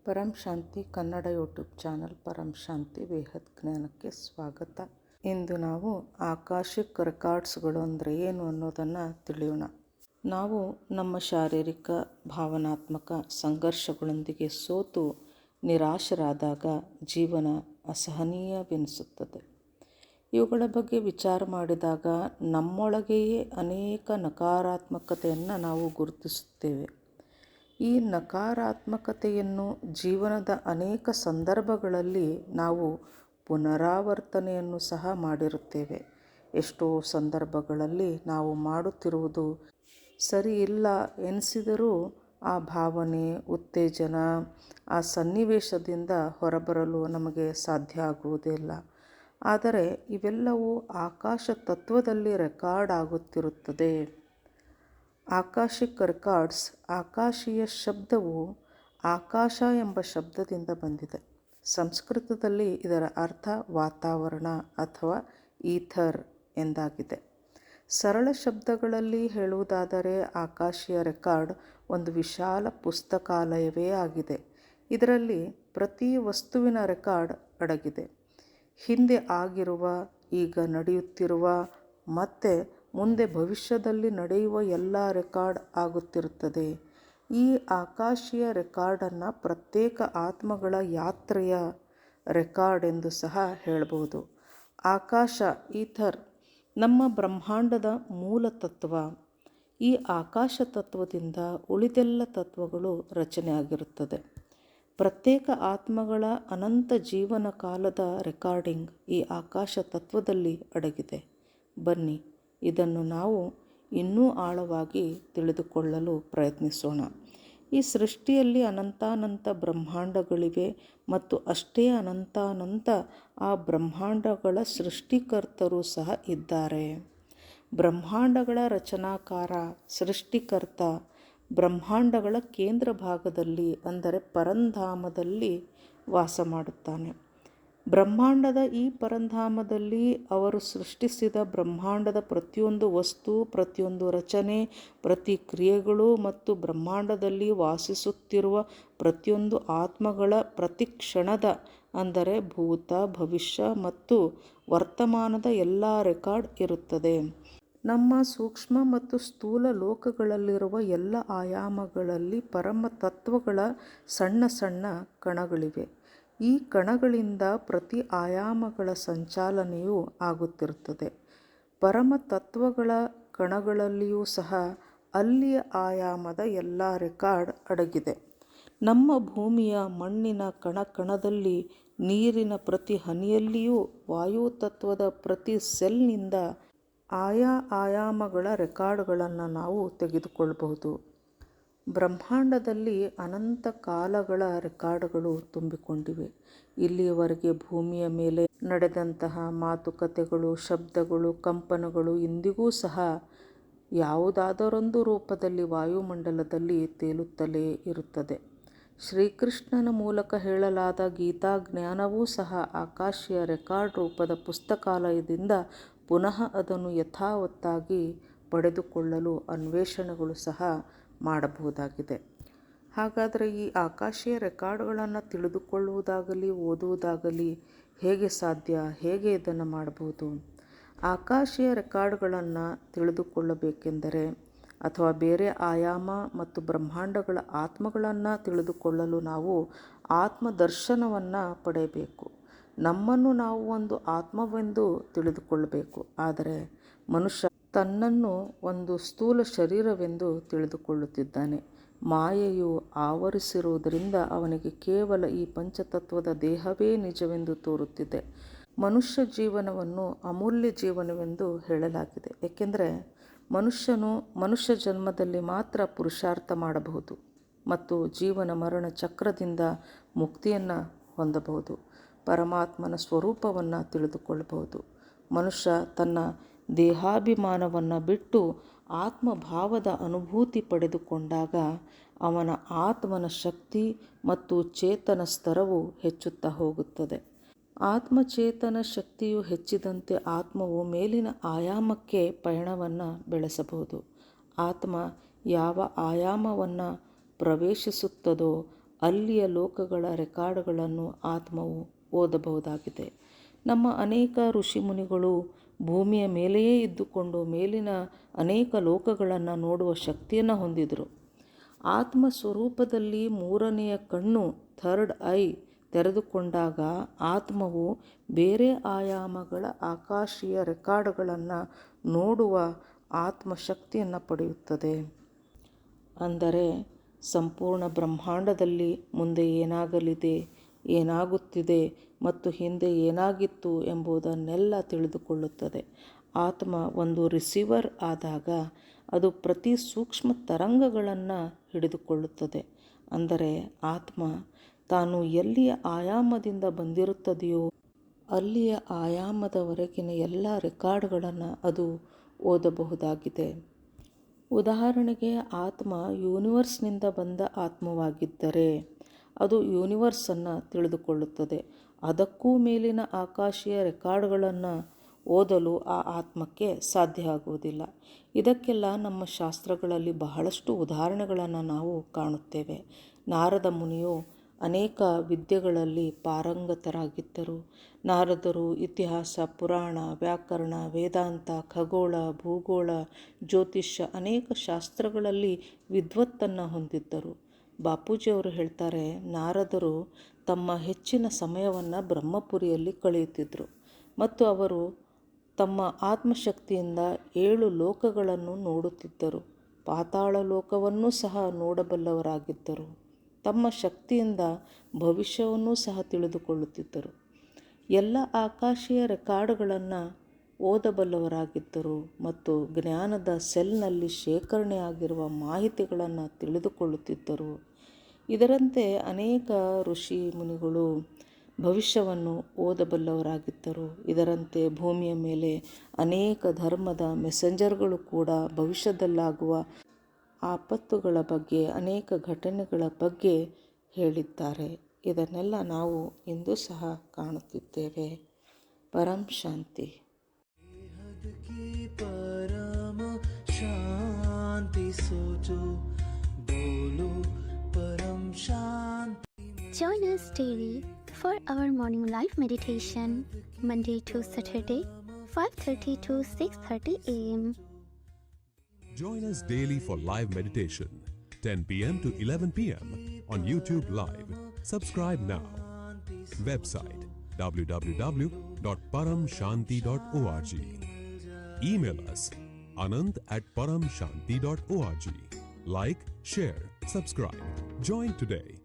ಪರಂ ಶಾಂತಿ Kannada YouTube channel ಪರಂ ಶಾಂತಿ ಬೇಹದ್ ಜ್ಞಾನಕ್ಕೆ ಸ್ವಾಗತ. ಇಂದು ನಾವು ಆಕಾಶಿಕ್ ರೆಕಾರ್ಡ್ಸ್ಗಳು ಅಂದರೆ ಏನು ಅನ್ನೋದನ್ನು ತಿಳಿಯೋಣ. ನಾವು ನಮ್ಮ ಶಾರೀರಿಕ ಭಾವನಾತ್ಮಕ ಸಂಘರ್ಷಗಳೊಂದಿಗೆ ಸೋತು ನಿರಾಶರಾದಾಗ ಜೀವನ ಅಸಹನೀಯವೆನಿಸುತ್ತದೆ. ಇವುಗಳ ಬಗ್ಗೆ ವಿಚಾರ ಮಾಡಿದಾಗ ನಮ್ಮೊಳಗೆಯೇ ಅನೇಕ ನಕಾರಾತ್ಮಕತೆಯನ್ನು ನಾವು ಗುರುತಿಸುತ್ತೇವೆ. ಈ ನಕಾರಾತ್ಮಕತೆಯನ್ನು ಜೀವನದ ಅನೇಕ ಸಂದರ್ಭಗಳಲ್ಲಿ ನಾವು ಪುನರಾವರ್ತನೆಯನ್ನು ಸಹ ಮಾಡಿರುತ್ತೇವೆ. ಎಷ್ಟೋ ಸಂದರ್ಭಗಳಲ್ಲಿ ನಾವು ಮಾಡುತ್ತಿರುವುದು ಸರಿ ಇಲ್ಲ ಎನಿಸಿದರೂ ಆ ಭಾವನೆ, ಉತ್ತೇಜನ, ಆ ಸನ್ನಿವೇಶದಿಂದ ಹೊರಬರಲು ನಮಗೆ ಸಾಧ್ಯ ಆಗುವುದಿಲ್ಲ. ಆದರೆ ಇವೆಲ್ಲವೂ ಆಕಾಶ ತತ್ವದಲ್ಲಿ ರೆಕಾರ್ಡ್ ಆಗುತ್ತಿರುತ್ತದೆ. ಆಕಾಶಿಕ್ ರೆಕಾರ್ಡ್ಸ್, ಆಕಾಶೀಯ ಶಬ್ದವು ಆಕಾಶ ಎಂಬ ಶಬ್ದದಿಂದ ಬಂದಿದೆ. ಸಂಸ್ಕೃತದಲ್ಲಿ ಇದರ ಅರ್ಥ ವಾತಾವರಣ ಅಥವಾ ಈಥರ್ ಎಂದಾಗಿದೆ. ಸರಳ ಶಬ್ದಗಳಲ್ಲಿ ಹೇಳುವುದಾದರೆ ಆಕಾಶೀಯ ರೆಕಾರ್ಡ್ ಒಂದು ವಿಶಾಲ ಪುಸ್ತಕಾಲಯವೇ ಆಗಿದೆ. ಇದರಲ್ಲಿ ಪ್ರತಿ ವಸ್ತುವಿನ ರೆಕಾರ್ಡ್ ಅಡಗಿದೆ. ಹಿಂದೆ ಆಗಿರುವ, ಈಗ ನಡೆಯುತ್ತಿರುವ ಮತ್ತು ಮುಂದೆ ಭವಿಷ್ಯದಲ್ಲಿ ನಡೆಯುವ ಎಲ್ಲ ರೆಕಾರ್ಡ್ ಆಗುತ್ತಿರುತ್ತದೆ. ಈ ಆಕಾಶೀಯ ರೆಕಾರ್ಡನ್ನು ಪ್ರತ್ಯೇಕ ಆತ್ಮಗಳ ಯಾತ್ರೆಯ ರೆಕಾರ್ಡ್ ಎಂದು ಸಹ ಹೇಳಬಹುದು. ಆಕಾಶ, ಈಥರ್, ನಮ್ಮ ಬ್ರಹ್ಮಾಂಡದ ಮೂಲ ತತ್ವ. ಈ ಆಕಾಶ ತತ್ವದಿಂದ ಉಳಿದೆಲ್ಲ ತತ್ವಗಳು ರಚನೆಯಾಗಿರುತ್ತದೆ. ಪ್ರತ್ಯೇಕ ಆತ್ಮಗಳ ಅನಂತ ಜೀವನ ಕಾಲದ ರೆಕಾರ್ಡಿಂಗ್ ಈ ಆಕಾಶ ತತ್ವದಲ್ಲಿ ಅಡಗಿದೆ. ಬನ್ನಿ, ಇದನ್ನು ನಾವು ಇನ್ನೂ ಆಳವಾಗಿ ತಿಳಿದುಕೊಳ್ಳಲು ಪ್ರಯತ್ನಿಸೋಣ. ಈ ಸೃಷ್ಟಿಯಲ್ಲಿ ಅನಂತಾನಂತ ಬ್ರಹ್ಮಾಂಡಗಳಿವೆ ಮತ್ತು ಅಷ್ಟೇ ಅನಂತಾನಂತ ಆ ಬ್ರಹ್ಮಾಂಡಗಳ ಸೃಷ್ಟಿಕರ್ತರು ಸಹ ಇದ್ದಾರೆ. ಬ್ರಹ್ಮಾಂಡಗಳ ರಚನಾಕಾರ, ಸೃಷ್ಟಿಕರ್ತ ಬ್ರಹ್ಮಾಂಡಗಳ ಕೇಂದ್ರ ಭಾಗದಲ್ಲಿ ಅಂದರೆ ಪರಂಧಾಮದಲ್ಲಿ ವಾಸ ಮಾಡುತ್ತಾನೆ. ಬ್ರಹ್ಮಾಂಡದ ಈ ಪರಂಧಾಮದಲ್ಲಿ ಅವರು ಸೃಷ್ಟಿಸಿದ ಬ್ರಹ್ಮಾಂಡದ ಪ್ರತಿಯೊಂದು ವಸ್ತು, ಪ್ರತಿಯೊಂದು ರಚನೆ, ಪ್ರತಿ ಕ್ರಿಯೆಗಳು ಮತ್ತು ಬ್ರಹ್ಮಾಂಡದಲ್ಲಿ ವಾಸಿಸುತ್ತಿರುವ ಪ್ರತಿಯೊಂದು ಆತ್ಮಗಳ ಪ್ರತಿ ಕ್ಷಣದ ಅಂದರೆ ಭೂತ, ಭವಿಷ್ಯ ಮತ್ತು ವರ್ತಮಾನದ ಎಲ್ಲ ರೆಕಾರ್ಡ್ ಇರುತ್ತದೆ. ನಮ್ಮ ಸೂಕ್ಷ್ಮ ಮತ್ತು ಸ್ಥೂಲ ಲೋಕಗಳಲ್ಲಿರುವ ಎಲ್ಲ ಆಯಾಮಗಳಲ್ಲಿ ಪರಮ ತತ್ವಗಳ ಸಣ್ಣ ಸಣ್ಣ ಕಣಗಳಿವೆ. ಈ ಕಣಗಳಿಂದ ಪ್ರತಿ ಆಯಾಮಗಳ ಸಂಚಾಲನೆಯೂ ಆಗುತ್ತಿರುತ್ತದೆ. ಪರಮ ತತ್ವಗಳ ಕಣಗಳಲ್ಲಿಯೂ ಸಹ ಅಲ್ಲಿಯ ಆಯಾಮದ ಎಲ್ಲ ರೆಕಾರ್ಡ್ ಅಡಗಿದೆ. ನಮ್ಮ ಭೂಮಿಯ ಮಣ್ಣಿನ ಕಣಕಣದಲ್ಲಿ, ನೀರಿನ ಪ್ರತಿ ಹನಿಯಲ್ಲಿಯೂ, ವಾಯು ತತ್ವದ ಪ್ರತಿ ಸೆಲ್ನಿಂದ ಆಯಾ ಆಯಾಮಗಳ ರೆಕಾರ್ಡ್ಗಳನ್ನು ನಾವು ತೆಗೆದುಕೊಳ್ಳಬಹುದು. ಬ್ರಹ್ಮಾಂಡದಲ್ಲಿ ಅನಂತ ಕಾಲಗಳ ರೆಕಾರ್ಡ್ಗಳು ತುಂಬಿಕೊಂಡಿವೆ. ಇಲ್ಲಿಯವರೆಗೆ ಭೂಮಿಯ ಮೇಲೆ ನಡೆದಂತಹ ಮಾತುಕತೆಗಳು, ಶಬ್ದಗಳು, ಕಂಪನಗಳು ಇಂದಿಗೂ ಸಹ ಯಾವುದಾದರೊಂದು ರೂಪದಲ್ಲಿ ವಾಯುಮಂಡಲದಲ್ಲಿ ತೇಲುತ್ತಲೇ ಇರುತ್ತದೆ. ಶ್ರೀಕೃಷ್ಣನ ಮೂಲಕ ಹೇಳಲಾದ ಗೀತಾ ಜ್ಞಾನವೂ ಸಹ ಆಕಾಶೀಯ ರೆಕಾರ್ಡ್ ರೂಪದ ಪುಸ್ತಕಾಲಯದಿಂದ ಪುನಃ ಅದನ್ನು ಯಥಾವತ್ತಾಗಿ ಪಡೆದುಕೊಳ್ಳಲು ಅನ್ವೇಷಣೆಗಳು ಸಹ ಮಾಡಬಹುದಾಗಿದೆ. ಹಾಗಾದರೆ ಈ ಆಕಾಶೀಯ ರೆಕಾರ್ಡ್ಗಳನ್ನು ತಿಳಿದುಕೊಳ್ಳುವುದಾಗಲಿ ಓದುವುದಾಗಲಿ ಹೇಗೆ ಸಾಧ್ಯ? ಹೇಗೆ ಇದನ್ನು ಮಾಡಬಹುದು? ಆಕಾಶೀಯ ರೆಕಾರ್ಡ್ಗಳನ್ನು ತಿಳಿದುಕೊಳ್ಳಬೇಕೆಂದರೆ ಅಥವಾ ಬೇರೆ ಆಯಾಮ ಮತ್ತು ಬ್ರಹ್ಮಾಂಡಗಳ ಆತ್ಮಗಳನ್ನು ತಿಳಿದುಕೊಳ್ಳಲು ನಾವು ಆತ್ಮದರ್ಶನವನ್ನು ಪಡೆಯಬೇಕು. ನಮ್ಮನ್ನು ನಾವು ಒಂದು ಆತ್ಮವೆಂದು ತಿಳಿದುಕೊಳ್ಳಬೇಕು. ಆದರೆ ಮನುಷ್ಯ ತನ್ನನ್ನು ಒಂದು ಸ್ಥೂಲ ಶರೀರವೆಂದು ತಿಳಿದುಕೊಳ್ಳುತ್ತಿದ್ದಾನೆ. ಮಾಯೆಯು ಆವರಿಸಿರುವುದರಿಂದ ಅವನಿಗೆ ಕೇವಲ ಈ ಪಂಚತತ್ವದ ದೇಹವೇ ನಿಜವೆಂದು ತೋರುತ್ತಿದೆ. ಮನುಷ್ಯ ಜೀವನವನ್ನು ಅಮೂಲ್ಯ ಜೀವನವೆಂದು ಹೇಳಲಾಗಿದೆ. ಏಕೆಂದರೆ ಮನುಷ್ಯನು ಮನುಷ್ಯ ಜನ್ಮದಲ್ಲಿ ಮಾತ್ರ ಪುರುಷಾರ್ಥ ಮಾಡಬಹುದು ಮತ್ತು ಜೀವನ ಮರಣ ಚಕ್ರದಿಂದ ಮುಕ್ತಿಯನ್ನು ಹೊಂದಬಹುದು, ಪರಮಾತ್ಮನ ಸ್ವರೂಪವನ್ನು ತಿಳಿದುಕೊಳ್ಳಬಹುದು. ಮನುಷ್ಯ ತನ್ನ ದೇಹಾಭಿಮಾನವನ್ನು ಬಿಟ್ಟು ಆತ್ಮಭಾವದ ಅನುಭೂತಿ ಪಡೆದುಕೊಂಡಾಗ ಅವನ ಆತ್ಮನ ಶಕ್ತಿ ಮತ್ತು ಚೇತನ ಸ್ತರವು ಹೆಚ್ಚುತ್ತಾ ಹೋಗುತ್ತದೆ. ಆತ್ಮಚೇತನ ಶಕ್ತಿಯು ಹೆಚ್ಚಿದಂತೆ ಆತ್ಮವು ಮೇಲಿನ ಆಯಾಮಕ್ಕೆ ಪಯಣವನ್ನು ಬೆಳೆಸಬಹುದು. ಆತ್ಮ ಯಾವ ಆಯಾಮವನ್ನು ಪ್ರವೇಶಿಸುತ್ತದೋ ಅಲ್ಲಿಯ ಲೋಕಗಳ ರೆಕಾರ್ಡ್ಗಳನ್ನು ಆತ್ಮವು ಓದಬಹುದಾಗಿದೆ. ನಮ್ಮ ಅನೇಕ ಋಷಿಮುನಿಗಳು ಭೂಮಿಯ ಮೇಲೆಯೇ ಇದ್ದುಕೊಂಡು ಮೇಲಿನ ಅನೇಕ ಲೋಕಗಳನ್ನು ನೋಡುವ ಶಕ್ತಿಯನ್ನು ಹೊಂದಿದರು. ಆತ್ಮ ಸ್ವರೂಪದಲ್ಲಿ ಮೂರನೆಯ ಕಣ್ಣು, ಥರ್ಡ್ ಐ, ತೆರೆದುಕೊಂಡಾಗ ಆತ್ಮವು ಬೇರೆ ಆಯಾಮಗಳ ಆಕಾಶೀಯ ರೆಕಾರ್ಡ್ಗಳನ್ನು ನೋಡುವ ಆತ್ಮಶಕ್ತಿಯನ್ನು ಪಡೆಯುತ್ತದೆ. ಅಂದರೆ ಸಂಪೂರ್ಣ ಬ್ರಹ್ಮಾಂಡದಲ್ಲಿ ಮುಂದೆ ಏನಾಗಲಿದೆ, ಏನಾಗುತ್ತಿದೆ ಮತ್ತು ಹಿಂದೆ ಏನಾಗಿತ್ತು ಎಂಬುದನ್ನೆಲ್ಲ ತಿಳಿದುಕೊಳ್ಳುತ್ತದೆ. ಆತ್ಮ ಒಂದು ರಿಸೀವರ್ ಆದಾಗ ಅದು ಪ್ರತಿ ಸೂಕ್ಷ್ಮ ತರಂಗಗಳನ್ನು ಹಿಡಿದುಕೊಳ್ಳುತ್ತದೆ. ಅಂದರೆ ಆತ್ಮ ತಾನು ಎಲ್ಲಿಯ ಆಯಾಮದಿಂದ ಬಂದಿರುತ್ತದೆಯೋ ಅಲ್ಲಿಯ ಆಯಾಮದವರೆಗಿನ ಎಲ್ಲ ರೆಕಾರ್ಡ್ಗಳನ್ನು ಅದು ಓದಬಹುದಾಗಿದೆ. ಉದಾಹರಣೆಗೆ, ಆತ್ಮ ಯೂನಿವರ್ಸ್ನಿಂದ ಬಂದ ಆತ್ಮವಾಗಿದ್ದರೆ ಅದು ಯೂನಿವರ್ಸನ್ನು ತಿಳಿದುಕೊಳ್ಳುತ್ತದೆ. ಅದಕ್ಕೂ ಮೇಲಿನ ಆಕಾಶೀಯ ರೆಕಾರ್ಡ್ಗಳನ್ನು ಓದಲು ಆ ಆತ್ಮಕ್ಕೆ ಸಾಧ್ಯ ಆಗುವುದಿಲ್ಲ. ಇದಕ್ಕೆಲ್ಲ ನಮ್ಮ ಶಾಸ್ತ್ರಗಳಲ್ಲಿ ಬಹಳಷ್ಟು ಉದಾಹರಣೆಗಳನ್ನು ನಾವು ಕಾಣುತ್ತೇವೆ. ನಾರದ ಮುನಿಯು ಅನೇಕ ವಿದ್ಯೆಗಳಲ್ಲಿ ಪಾರಂಗತರಾಗಿದ್ದರು. ನಾರದರು ಇತಿಹಾಸ, ಪುರಾಣ, ವ್ಯಾಕರಣ, ವೇದಾಂತ, ಖಗೋಳ, ಭೂಗೋಳ, ಜ್ಯೋತಿಷ್ಯ ಅನೇಕ ಶಾಸ್ತ್ರಗಳಲ್ಲಿ ವಿದ್ವತ್ತನ್ನು ಹೊಂದಿದ್ದರು. ಬಾಪೂಜಿಯವರು ಹೇಳ್ತಾರೆ, ನಾರದರು ತಮ್ಮ ಹೆಚ್ಚಿನ ಸಮಯವನ್ನು ಬ್ರಹ್ಮಪುರಿಯಲ್ಲಿ ಕಳೆಯುತ್ತಿದ್ದರು ಮತ್ತು ಅವರು ತಮ್ಮ ಆತ್ಮಶಕ್ತಿಯಿಂದ 7 ಲೋಕಗಳನ್ನು ನೋಡುತ್ತಿದ್ದರು. ಪಾತಾಳ ಲೋಕವನ್ನೂ ಸಹ ನೋಡಬಲ್ಲವರಾಗಿದ್ದರು. ತಮ್ಮ ಶಕ್ತಿಯಿಂದ ಭವಿಷ್ಯವನ್ನೂ ಸಹ ತಿಳಿದುಕೊಳ್ಳುತ್ತಿದ್ದರು. ಎಲ್ಲ ಆಕಾಶೀಯ ರೆಕಾರ್ಡ್ಗಳನ್ನು ಓದಬಲ್ಲವರಾಗಿದ್ದರು ಮತ್ತು ಜ್ಞಾನದ ಸೆಲ್ನಲ್ಲಿ ಶೇಖರಣೆಯಾಗಿರುವ ಮಾಹಿತಿಗಳನ್ನು ತಿಳಿದುಕೊಳ್ಳುತ್ತಿದ್ದರು. ಇದರಂತೆ ಅನೇಕ ಋಷಿ ಮುನಿಗಳು ಭವಿಷ್ಯವನ್ನು ಓದಬಲ್ಲವರಾಗಿದ್ದರು. ಇದರಂತೆ ಭೂಮಿಯ ಮೇಲೆ ಅನೇಕ ಧರ್ಮದ ಮೆಸೆಂಜರ್ಗಳು ಕೂಡ ಭವಿಷ್ಯದಲ್ಲಾಗುವ ಆಪತ್ತುಗಳ ಬಗ್ಗೆ, ಅನೇಕ ಘಟನೆಗಳ ಬಗ್ಗೆ ಹೇಳಿದ್ದಾರೆ. ಇದನ್ನೆಲ್ಲ ನಾವು ಇಂದು ಸಹ ಕಾಣುತ್ತಿದ್ದೇವೆ. ಪರಂ ಶಾಂತಿ. परम शांति सोचो बोलो परम शांति. Join us daily for our morning live meditation, Monday to Saturday, 5:30 to 6:30 a.m. Join us daily for live meditation, 10 p.m. to 11 p.m. on YouTube Live. Subscribe now. Website www.paramshanti.org. Email us anand@paramshanti.org. Like, share, subscribe. Join today.